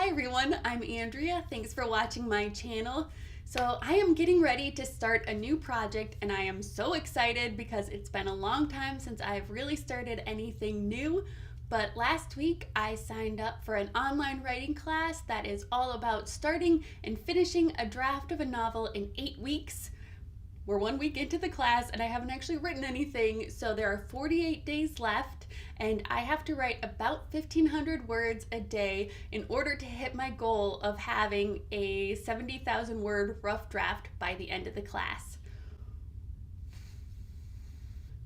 Hi everyone, I'm Andrea. Thanks for watching my channel. So I am getting ready to start a new project and I am so excited because it's been a long time since I've really started anything new. But last week I signed up for an online writing class that is all about starting and finishing a draft of a novel in 8 weeks. We're 1 week into the class and I haven't actually written anything, so there are 48 days left and I have to write about 1,500 words a day in order to hit my goal of having a 70,000 word rough draft by the end of the class.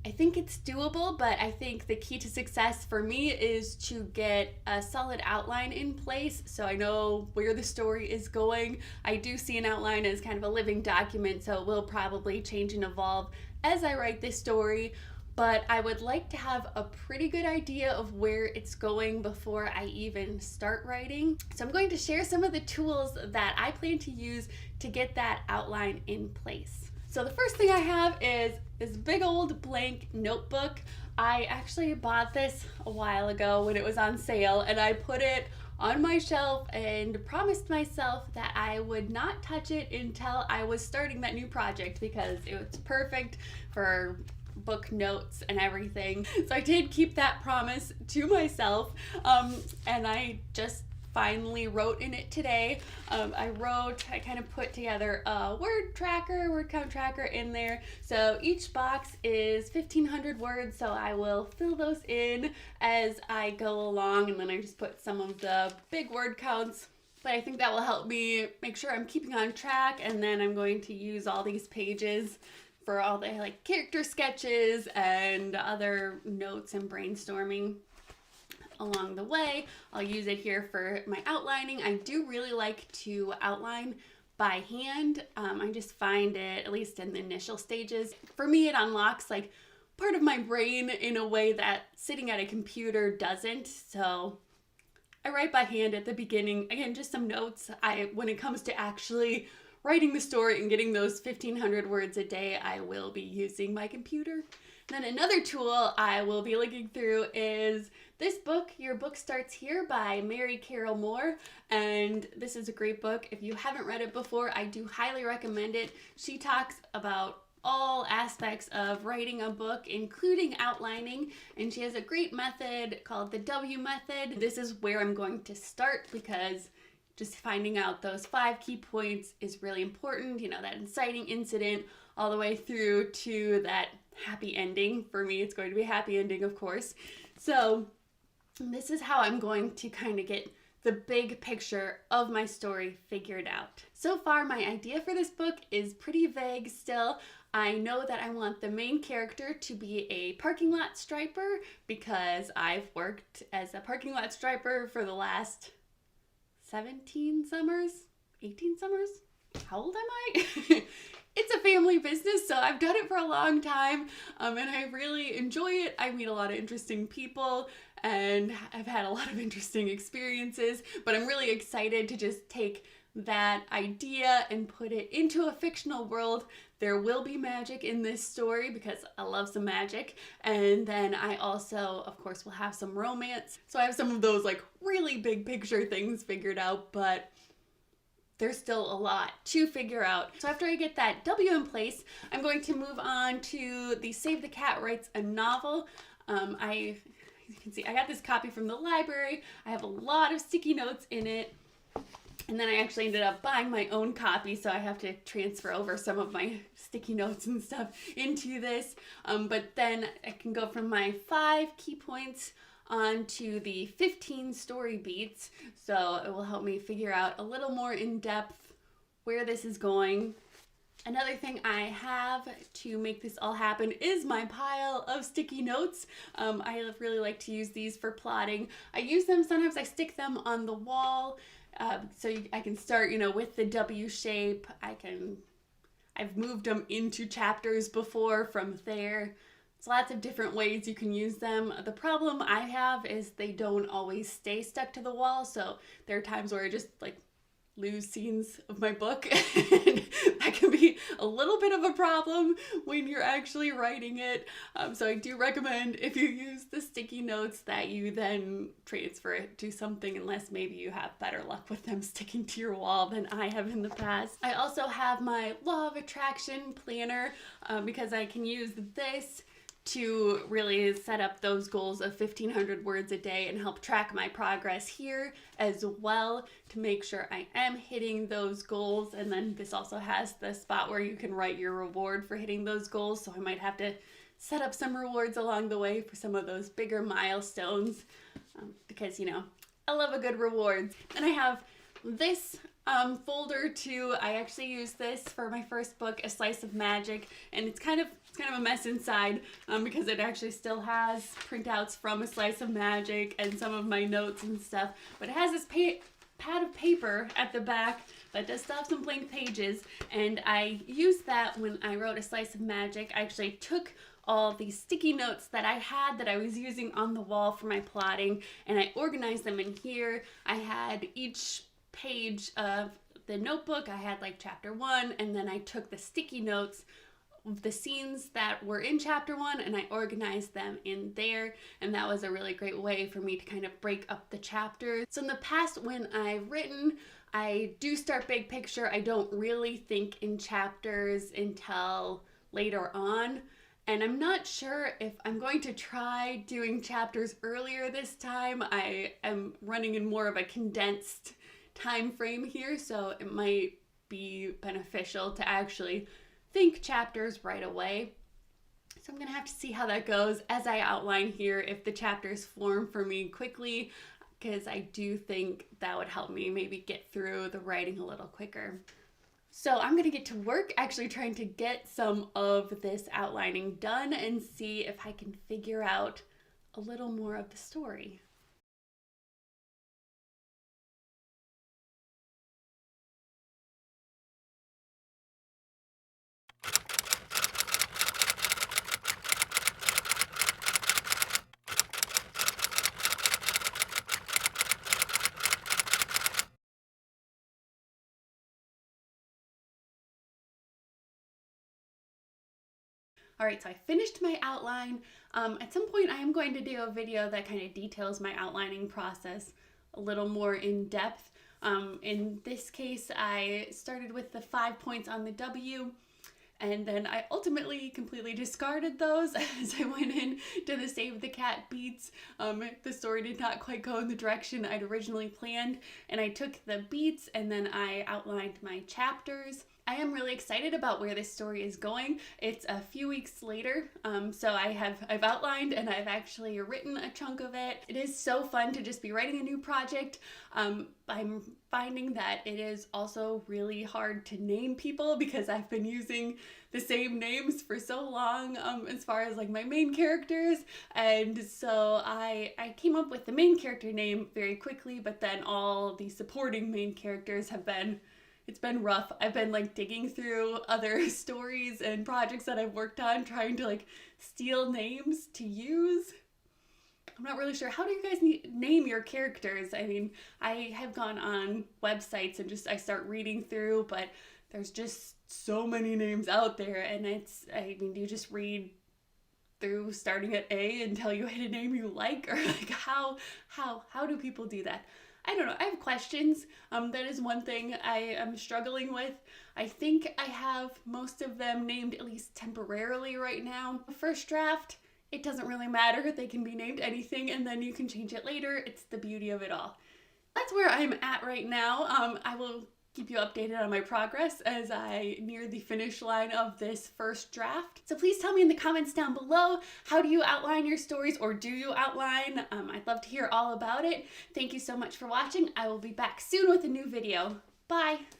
I think it's doable, but I think the key to success for me is to get a solid outline in place so I know where the story is going. I do see an outline as kind of a living document, so it will probably change and evolve as I write this story, but I would like to have a pretty good idea of where it's going before I even start writing. So I'm going to share some of the tools that I plan to use to get that outline in place. So the first thing I have is this big old blank notebook. I actually bought this a while ago when it was on sale and I put it on my shelf and promised myself that I would not touch it until I was starting that new project because it was perfect for book notes and everything. So I did keep that promise to myself and I just finally wrote in it today. I kind of put together a word count tracker in there. So each box is 1,500 words, so I will fill those in as I go along, and then I just put some of the big word counts. But I think that will help me make sure I'm keeping on track, and then I'm going to use all these pages for all the character sketches and other notes and brainstorming along the way. I'll use it here for my outlining. I do really like to outline by hand. I just find it, at least in the initial stages, for me it unlocks part of my brain in a way that sitting at a computer doesn't. So I write by hand at the beginning. Again, just some notes. When it comes to actually writing the story and getting those 1,500 words a day, I will be using my computer. Then another tool I will be looking through is this book, Your Book Starts Here by Carroll Moore. And this is a great book. If you haven't read it before, I do highly recommend it. She talks about all aspects of writing a book, including outlining, and she has a great method called the W method. This is where I'm going to start because just finding out those 5 key points is really important. You know, that inciting incident all the way through to that happy ending. For me, it's going to be a happy ending, of course. So this is how I'm going to kind of get the big picture of my story figured out. So far, my idea for this book is pretty vague still. I know that I want the main character to be a parking lot striper because I've worked as a parking lot striper for the last 17 summers, 18 summers? How old am I? It's a family business, so I've done it for a long time, and I really enjoy it. I meet a lot of interesting people, and I've had a lot of interesting experiences, but I'm really excited to just take that idea and put it into a fictional world. There will be magic in this story because I love some magic, and then I also, of course, will have some romance. So I have some of those really big picture things figured out, but there's still a lot to figure out. So after I get that W in place, I'm going to move on to the Save the Cat Writes a Novel. As you can see, I got this copy from the library. I have a lot of sticky notes in it. And then I actually ended up buying my own copy, so I have to transfer over some of my sticky notes and stuff into this. But then I can go from my 5 key points onto the 15 story beats, so it will help me figure out a little more in depth where this is going. Another thing I have to make this all happen is my pile of sticky notes. I really like to use these for plotting. I use them, sometimes I stick them on the wall, so I can start, with the W shape. I've moved them into chapters before from there. There's lots of different ways you can use them. The problem I have is they don't always stay stuck to the wall, so there are times where I just lose scenes of my book. And that can be a little bit of a problem when you're actually writing it. So I do recommend, if you use the sticky notes, that you then transfer it to something, unless maybe you have better luck with them sticking to your wall than I have in the past. I also have my Law of Attraction planner because I can use this to really set up those goals of 1,500 words a day and help track my progress here as well to make sure I am hitting those goals. And then this also has the spot where you can write your reward for hitting those goals. So I might have to set up some rewards along the way for some of those bigger milestones because, you know, I love a good reward. And I have this folder too. I actually use this for my first book, A Slice of Magic, and it's kind of a mess inside because it actually still has printouts from A Slice of Magic and some of my notes and stuff, but it has this pad of paper at the back that does still have some blank pages, and I used that when I wrote A Slice of Magic. I actually took all these sticky notes that I had that I was using on the wall for my plotting, and I organized them in here. I had each page of the notebook, I had like chapter 1, and then I took the sticky notes of the scenes that were in chapter 1 and I organized them in there, and that was a really great way for me to kind of break up the chapters. So in the past, when I've written, I do start big picture. I don't really think in chapters until later on. And I'm not sure if I'm going to try doing chapters earlier this time. I am running in more of a condensed time frame here, so it might be beneficial to actually think chapters right away. So I'm gonna have to see how that goes as I outline here, if the chapters form for me quickly, because I do think that would help me maybe get through the writing a little quicker. So I'm gonna get to work actually trying to get some of this outlining done and see if I can figure out a little more of the story. All right, so I finished my outline. At some point, I am going to do a video that kind of details my outlining process a little more in depth. In this case, I started with the 5 points on the W, and then I ultimately completely discarded those as I went in to the Save the Cat beats. The story did not quite go in the direction I'd originally planned, and I took the beats and then I outlined my chapters. I am really excited about where this story is going. It's a few weeks later, so I've outlined and I've actually written a chunk of it. It is so fun to just be writing a new project. I'm finding that it is also really hard to name people because I've been using the same names for so long as far as like my main characters, and so I came up with the main character name very quickly, but then all the supporting main characters it's been rough. I've been like digging through other stories and projects that I've worked on, trying to like steal names to use. I'm not really sure. How do you guys name your characters? I mean, I have gone on websites and I start reading through, but there's just so many names out there, and do you just read through starting at A until you hit a name you like, or like how do people do that? I don't know. I have questions. That is one thing I am struggling with. I think I have most of them named at least temporarily right now. First draft, it doesn't really matter. They can be named anything and then you can change it later. It's the beauty of it all. That's where I'm at right now. I will keep you updated on my progress as I near the finish line of this first draft. So please tell me in the comments down below, how do you outline your stories, or do you outline? I'd love to hear all about it. Thank you so much for watching. I will be back soon with a new video. Bye!